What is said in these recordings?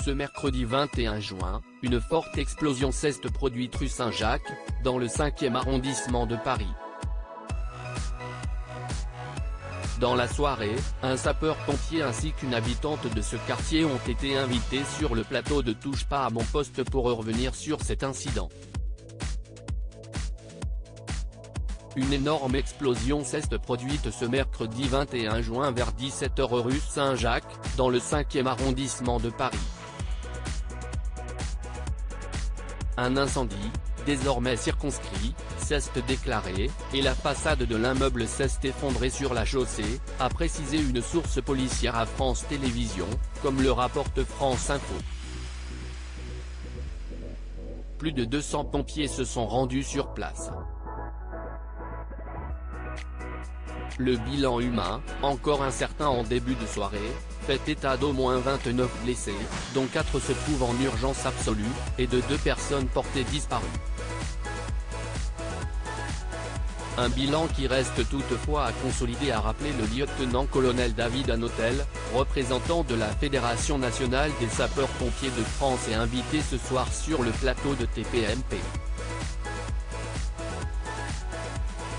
Ce mercredi 21 juin, une forte explosion s'est produite rue Saint-Jacques, dans le 5e arrondissement de Paris. Dans la soirée, un sapeur-pompier ainsi qu'une habitante de ce quartier ont été invités sur le plateau de Touche pas à mon poste pour revenir sur cet incident. Une énorme explosion s'est produite ce mercredi 21 juin vers 17 h rue Saint-Jacques, dans le 5e arrondissement de Paris. Un incendie, désormais circonscrit, s'est déclaré, et la façade de l'immeuble s'est effondrée sur la chaussée, a précisé une source policière à France Télévisions, comme le rapporte France Info. Plus de 200 pompiers se sont rendus sur place. Le bilan humain, encore incertain en début de soirée, fait état d'au moins 29 blessés, dont 4 se trouvent en urgence absolue, et de 2 personnes portées disparues. Un bilan qui reste toutefois à consolider, a rappelé le lieutenant-colonel David Hanotel, représentant de la Fédération nationale des sapeurs-pompiers de France et invité ce soir sur le plateau de TPMP.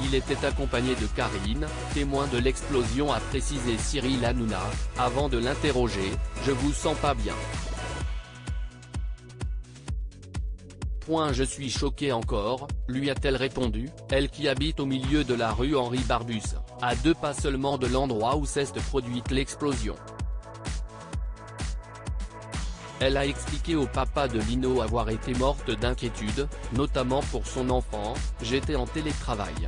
Il était accompagné de Karine, témoin de l'explosion, a précisé Cyril Hanouna, avant de l'interroger, « Je vous sens pas bien. » Je suis choquée encore, lui a-t-elle répondu, elle qui habite au milieu de la rue Henri Barbus, à 2 pas seulement de l'endroit où s'est produite l'explosion. Elle a expliqué au papa de Lino avoir été morte d'inquiétude, notamment pour son enfant, « J'étais en télétravail.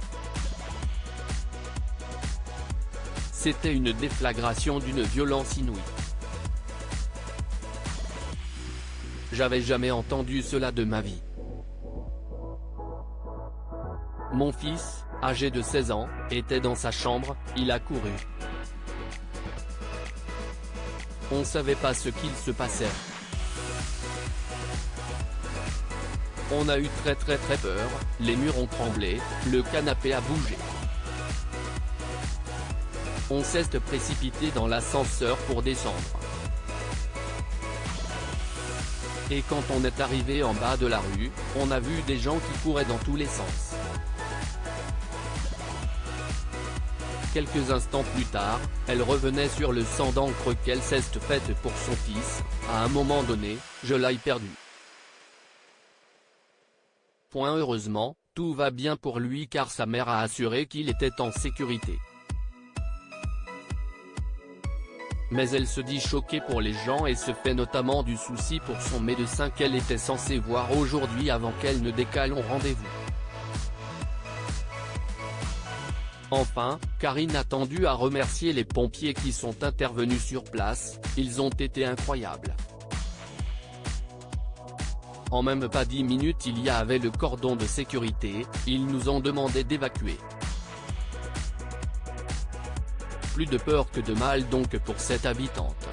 C'était une déflagration d'une violence inouïe. J'avais jamais entendu cela de ma vie. Mon fils, âgé de 16 ans, était dans sa chambre, il a couru. On savait pas ce qu'il se passait. On a eu très peur, les murs ont tremblé, le canapé a bougé. On s'est précipité dans l'ascenseur pour descendre. Et quand on est arrivé en bas de la rue, on a vu des gens qui couraient dans tous les sens. Quelques instants plus tard, elle revenait sur le sang d'encre qu'elle s'est faite pour son fils, à un moment donné, je l'ai perdu. Heureusement, tout va bien pour lui car sa mère a assuré qu'il était en sécurité. Mais elle se dit choquée pour les gens et se fait notamment du souci pour son médecin qu'elle était censée voir aujourd'hui avant qu'elle ne décale son rendez-vous. Enfin, Karine a tenu à remercier les pompiers qui sont intervenus sur place, ils ont été incroyables. En même pas 10 minutes il y avait le cordon de sécurité, ils nous ont demandé d'évacuer. Plus de peur que de mal donc pour cette habitante.